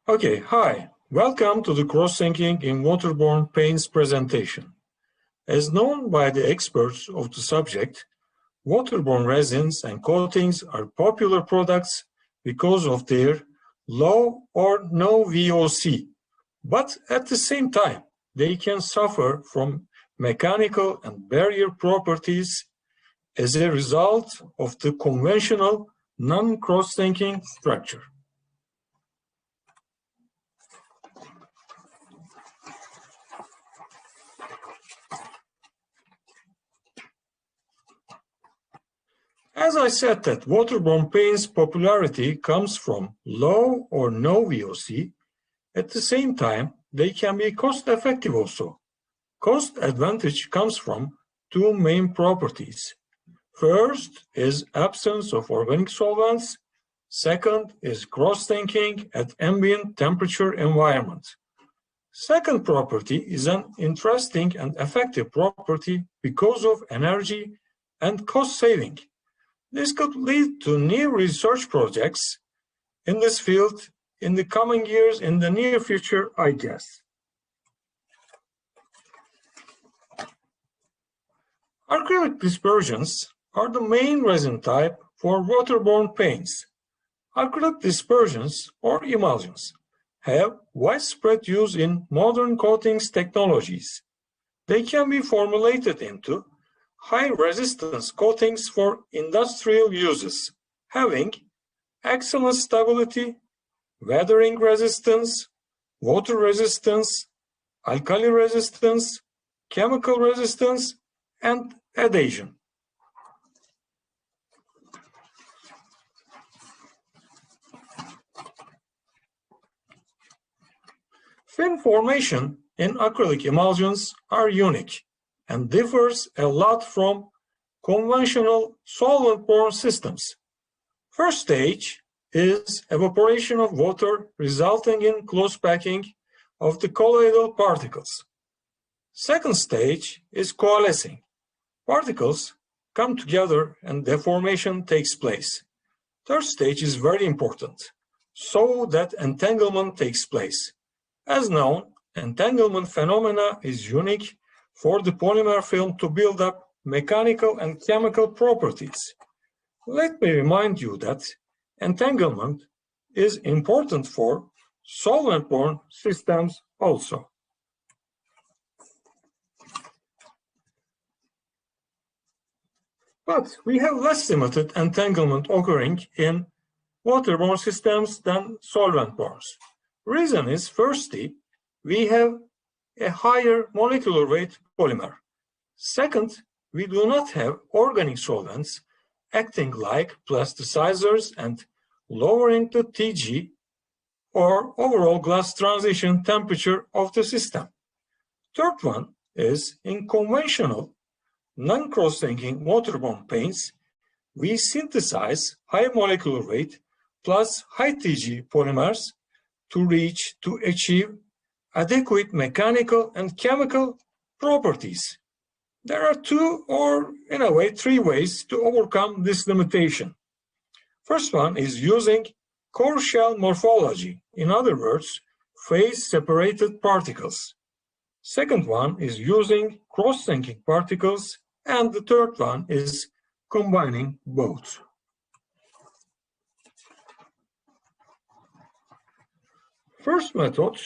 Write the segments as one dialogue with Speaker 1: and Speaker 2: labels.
Speaker 1: Okay, hi. Welcome to the Crosslinking in Waterborne Paints presentation. As known by the experts of the subject, waterborne resins and coatings are popular products because of their low or no VOC, but at the same time, they can suffer from mechanical and barrier properties as a result of the conventional non-crosslinking structure. As I said that waterborne paints' popularity comes from low or no VOC, at the same time, they can be cost-effective also. Cost advantage comes from two main properties. First is absence of organic solvents. Second is cross-linking at ambient temperature environment. Second property is an interesting and effective property because of energy and cost saving. This could lead to new research projects in this field in the coming years, in the near future, I guess. Acrylic dispersions are the main resin type for waterborne paints. Acrylic dispersions or emulsions have widespread use in modern coatings technologies. They can be formulated into high-resistance coatings for industrial uses, having excellent stability, weathering resistance, water resistance, alkali resistance, chemical resistance, and adhesion. Film formation in acrylic emulsions are unique and differs a lot from conventional solvent-borne systems. First stage is evaporation of water resulting in close packing of the colloidal particles. Second stage is coalescing. Particles come together and deformation takes place. Third stage is very important, so that entanglement takes place. As known, entanglement phenomena is unique for the polymer film to build up mechanical and chemical properties. Let me remind you that entanglement is important for solvent-borne systems also. But we have less limited entanglement occurring in waterborne systems than solvent-borne. Reason is, firstly, we have a higher molecular weight polymer. Second, we do not have organic solvents acting like plasticizers and lowering the TG or overall glass transition temperature of the system. Third one is, in conventional non-cross-linking waterborne paints, we synthesize high molecular weight plus high TG polymers to achieve adequate mechanical and chemical properties. There are two, or in a way, three ways to overcome this limitation. First one is using core shell morphology, in other words, phase-separated particles. Second one is using cross-linking particles, and the third one is combining both. First method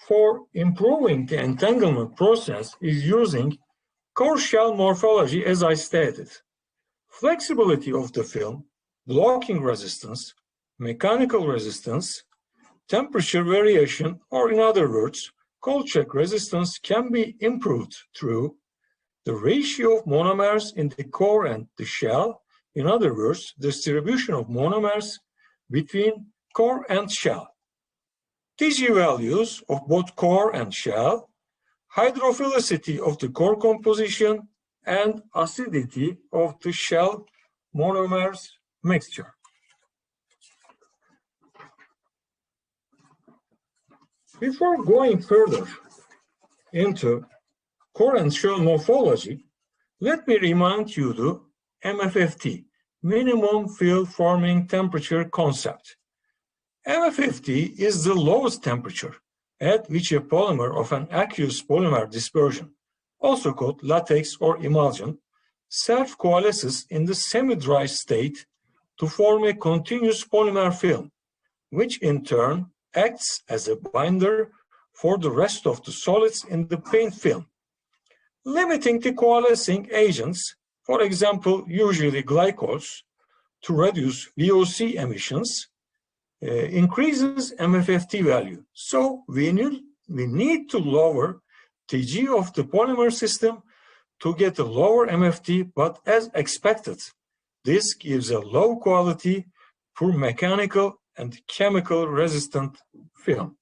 Speaker 1: for improving the entanglement process is using core shell morphology, as I stated. Flexibility of the film, blocking resistance, mechanical resistance, temperature variation, or in other words, cold check resistance can be improved through the ratio of monomers in the core and the shell, in other words, distribution of monomers between core and shell. TG values of both core and shell, hydrophilicity of the core composition, and acidity of the shell monomers mixture. Before going further into core and shell morphology, let me remind you the MFFT, minimum field forming temperature concept. MFFT is the lowest temperature at which a polymer of an aqueous polymer dispersion, also called latex or emulsion, self-coalesces in the semi-dry state to form a continuous polymer film, which in turn acts as a binder for the rest of the solids in the paint film. Limiting the coalescing agents, for example, usually glycols, to reduce VOC emissions, increases MFFT value. So we need to lower Tg of the polymer system to get a lower MFT, but as expected, this gives a low quality, poor mechanical and chemical resistant film.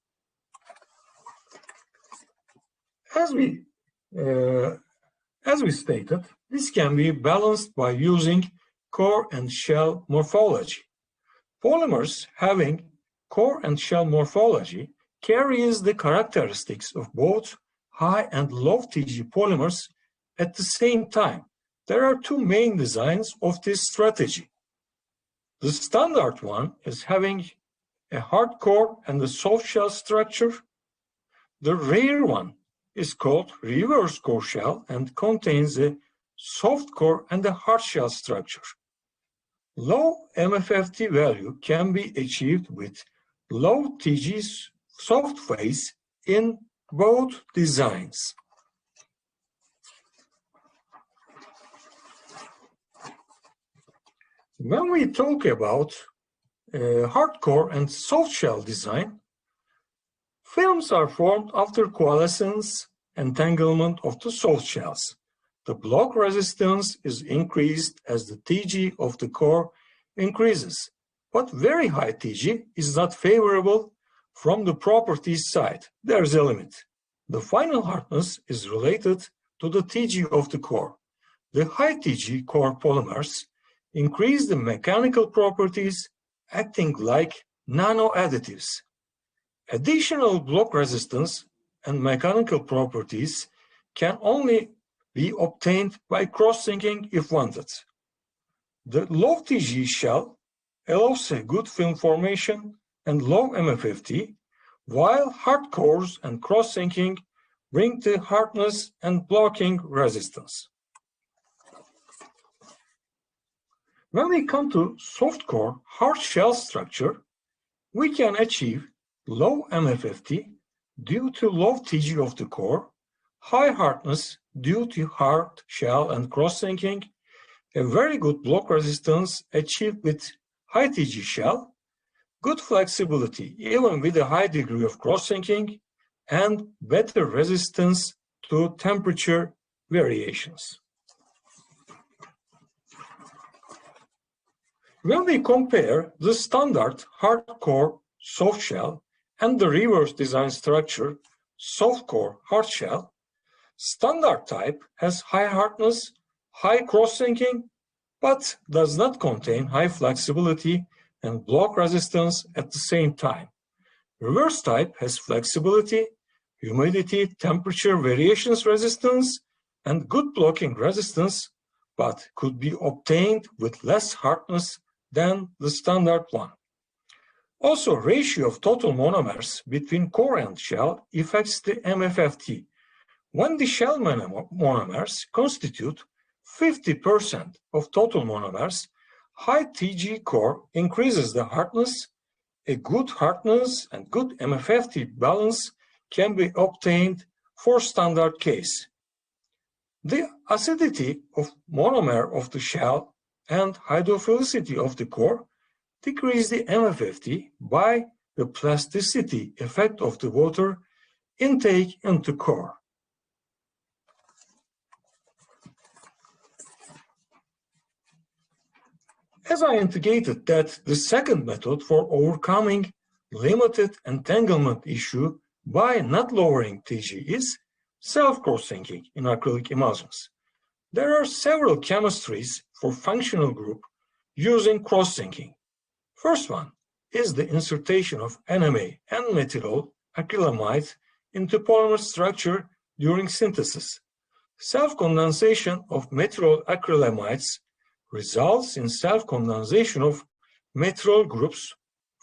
Speaker 1: As we stated, this can be balanced by using core and shell morphology. Polymers having core and shell morphology carries the characteristics of both high and low Tg polymers at the same time. There are two main designs of this strategy. The standard one is having a hard core and a soft shell structure. The rare one is called reverse core shell and contains a soft core and a hard shell structure. Low MFFT value can be achieved with low Tg soft phase in both designs. When we talk about hardcore and soft shell design, films are formed after coalescence entanglement of the soft shells. The block resistance is increased as the Tg of the core increases, but very high Tg is not favorable from the properties side. There is a limit. The final hardness is related to the Tg of the core. The high Tg core polymers increase the mechanical properties, acting like nano-additives. Additional block resistance and mechanical properties can only be obtained by cross-linking if wanted. The low Tg shell allows a good film formation and low MFFT, while hard cores and cross-linking bring the hardness and blocking resistance. When we come to soft core hard shell structure, we can achieve low MFFT due to low Tg of the core, high hardness due to hard shell and cross-linking, a very good block resistance achieved with high Tg shell, good flexibility even with a high degree of cross-linking, and better resistance to temperature variations. When we compare the standard hard core soft shell and the reverse design structure soft core hard shell, standard type has high hardness, high cross-linking, but does not contain high flexibility and block resistance at the same time. Reverse type has flexibility, humidity, temperature variations resistance, and good blocking resistance, but could be obtained with less hardness than the standard one. Also, ratio of total monomers between core and shell affects the MFFT. When the shell monomers constitute 50% of total monomers, high Tg core increases the hardness. A good hardness and good MFFT balance can be obtained for standard case. The acidity of monomer of the shell and hydrophilicity of the core decrease the MFFT by the plasticity effect of the water intake into core. As I indicated that the second method for overcoming limited entanglement issue by not lowering Tg is self-cross-linking in acrylic emulsions. There are several chemistries for functional group using cross-linking. First one is the insertion of NMA and methyl acrylamide into polymer structure during synthesis. Self-condensation of methyl acrylamides results in self-condensation of methyl groups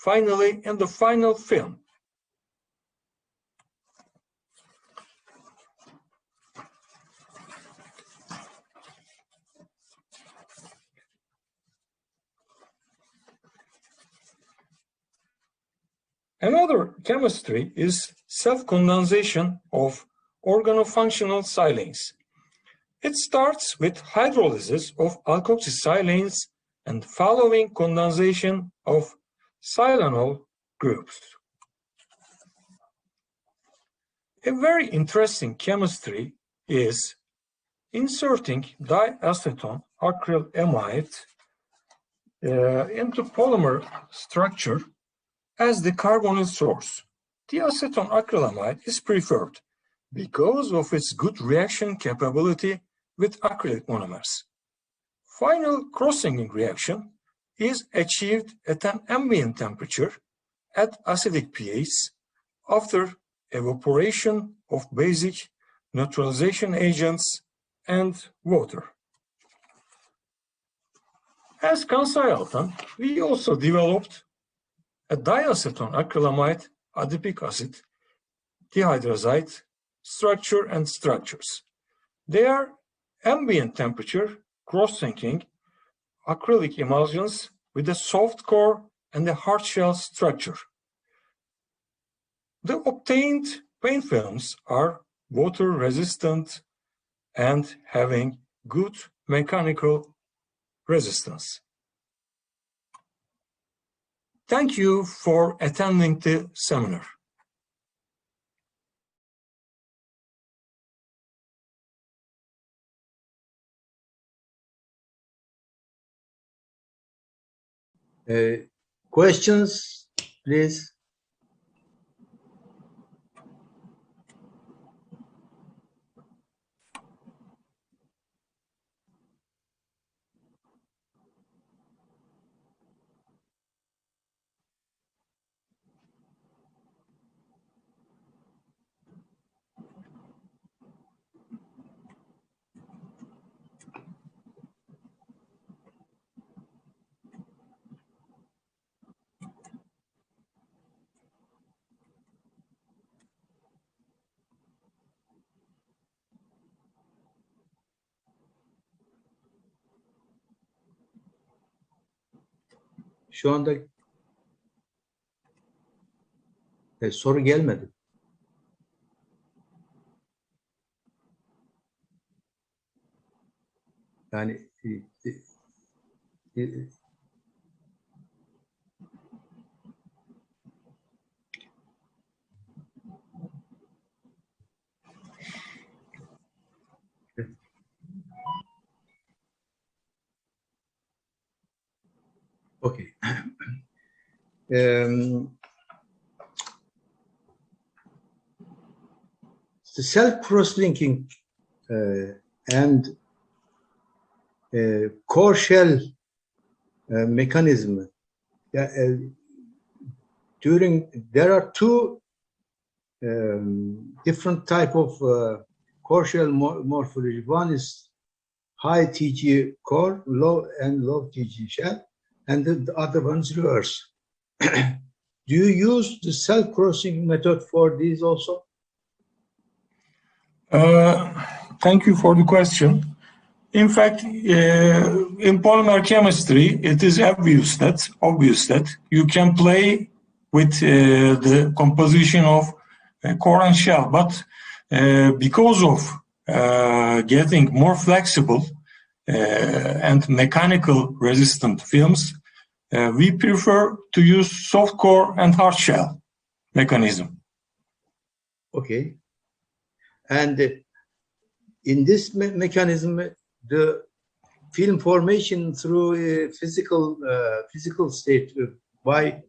Speaker 1: finally in the final film. Another chemistry is self-condensation of organofunctional silanes. It starts with hydrolysis of alkoxysilanes and following condensation of silanol groups. A very interesting chemistry is inserting diacetone acrylamide into polymer structure as the carbonyl source. Diacetone acrylamide is preferred because of its good reaction capability with acrylic monomers. Final crosslinking reaction is achieved at an ambient temperature at acidic pH after evaporation of basic neutralization agents and water. As Kansai Altan, we also developed a diacetone acrylamide adipic acid dihydrazide structure and structures. They are ambient temperature cross-linking acrylic emulsions with a soft core and a hard shell structure. The obtained paint films are water resistant and having good mechanical resistance. Thank you for attending the seminar.
Speaker 2: Questions, please. Şu anda soru gelmedi. Yani okay. The self-cross-linking and core shell mechanism. There are two different type of core shell morphology. One is high TG core, low TG shell, and the other one's reverse. Do you use the self-crossing method for these also?
Speaker 1: Thank you for the question. In fact, in polymer chemistry, it is obvious that you can play with the composition of core and shell, but because of getting more flexible and mechanical resistant films, we prefer to use soft core and hard shell mechanism.
Speaker 2: Okay. And in this mechanism, the film formation through physical state by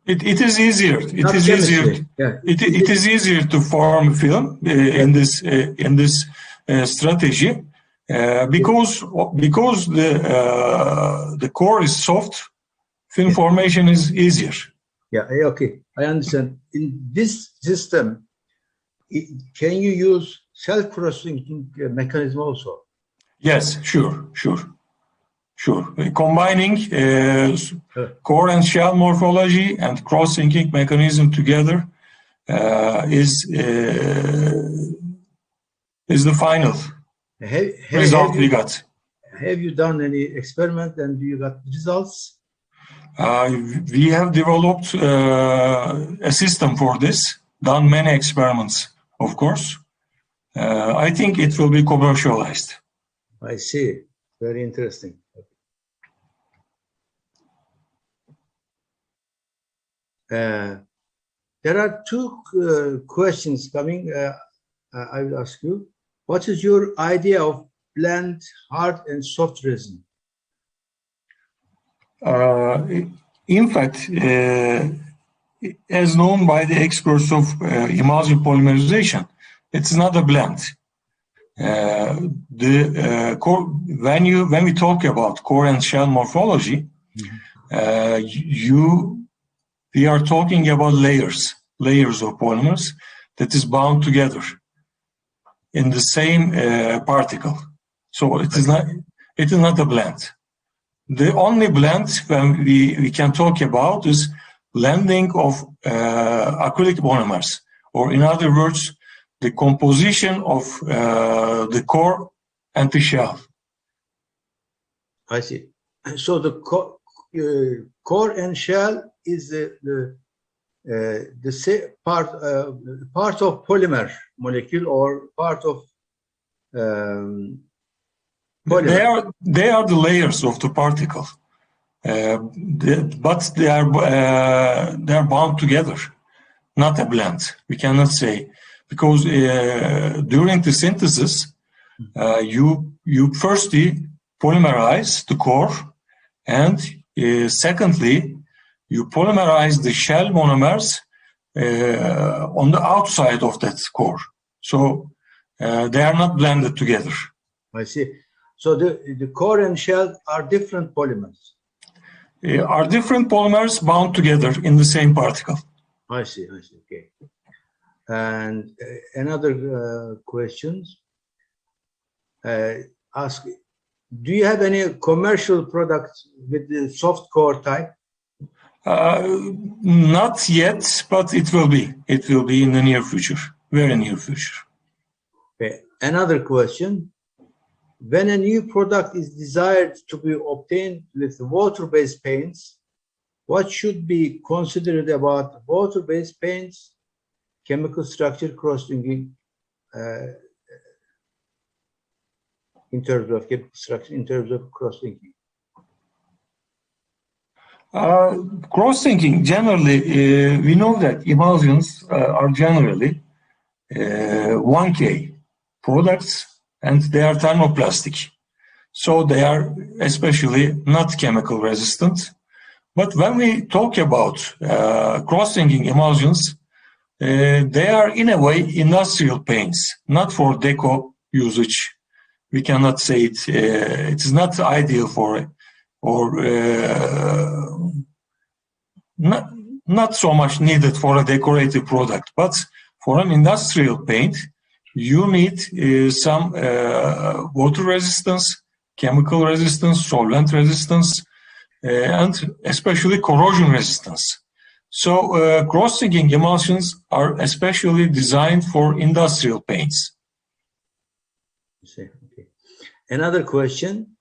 Speaker 1: it is easier. It is easier to form film in this strategy because the core is soft. Film formation is easier.
Speaker 2: Yeah. Okay. I understand. In this system, can you use self-crosslinking mechanism also?
Speaker 1: Yes, sure. Combining core and shell morphology and cross-linking mechanism together is the final result we got.
Speaker 2: Have you done any experiment and do you got results?
Speaker 1: We have developed a system for this, done many experiments, of course. I think it will be commercialized.
Speaker 2: I see. Very interesting. There are two questions coming. I will ask you. What is your idea of blend hard and soft resin?
Speaker 1: In fact, as known by the experts of emulsion polymerization, it's not a blend. When we talk about core and shell morphology, we are talking about layers of polymers that is bound together in the same particle. So it is not a blend. The only blend when we can talk about is blending of acrylic monomers, or in other words, the composition of the core and the shell.
Speaker 2: I see. So the core and shell is the part of polymer molecule or part of polymer.
Speaker 1: They are the layers of the particle, but they are bound together, not a blend. We cannot say, because during the synthesis, you firstly polymerize the core, and secondly, you polymerize the shell monomers on the outside of that core. So they are not blended together.
Speaker 2: I see. So the core and shell are different polymers.
Speaker 1: Are different polymers bound together in the same particle.
Speaker 2: I see. Okay. And another questions. Ask, do you have any commercial products with the soft core type?
Speaker 1: Not yet, but it will be. It will be in the near future, very near future.
Speaker 2: Okay. Another question. When a new product is desired to be obtained with water-based paints, what should be considered about water-based paints, chemical structure, cross-linking, in terms of chemical structure, in terms of cross-linking?
Speaker 1: Cross-linking, generally, we know that emulsions are generally 1K products, and they are thermoplastic. So they are especially not chemical resistant. But when we talk about cross-linking emulsions, they are in a way industrial paints, not for deco usage. We cannot say it. It is not ideal for it, or not so much needed for a decorative product. But for an industrial paint, you need some water resistance, chemical resistance, solvent resistance, and especially corrosion resistance. So cross-linking emulsions are especially designed for industrial paints.
Speaker 2: Okay. Another question.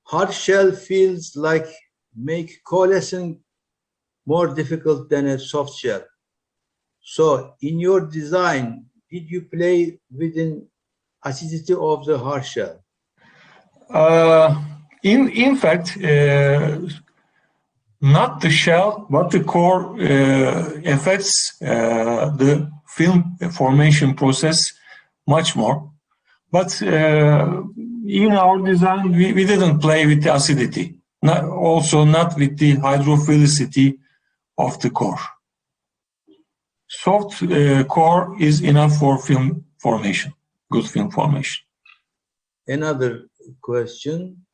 Speaker 2: Hard shell feels like make coalescing more difficult than a soft shell. So in your design, did you play within acidity of the hard shell?
Speaker 1: In fact, not the shell, but the core affects the film formation process much more. But in our design, we didn't play with the acidity, also not with the hydrophilicity of the core. Soft core is enough for film formation, good film formation.
Speaker 2: Another question.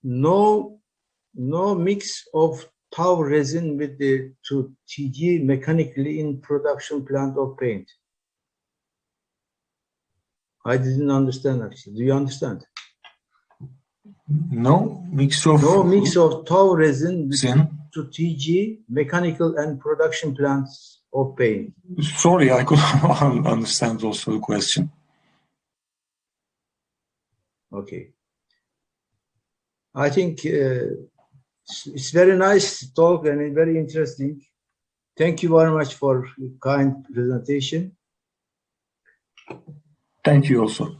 Speaker 2: No mix of tow resin with the to TG mechanically in production plant of paint? I didn't understand actually. Do you understand?
Speaker 1: No mix of
Speaker 2: No mix of tow resin with
Speaker 1: resin.
Speaker 2: to TG mechanical and production plants of paint.
Speaker 1: Sorry, I couldn't understand also the question.
Speaker 2: Okay. I think it's very nice talk and very interesting. Thank you very much for kind presentation.
Speaker 1: Thank you also.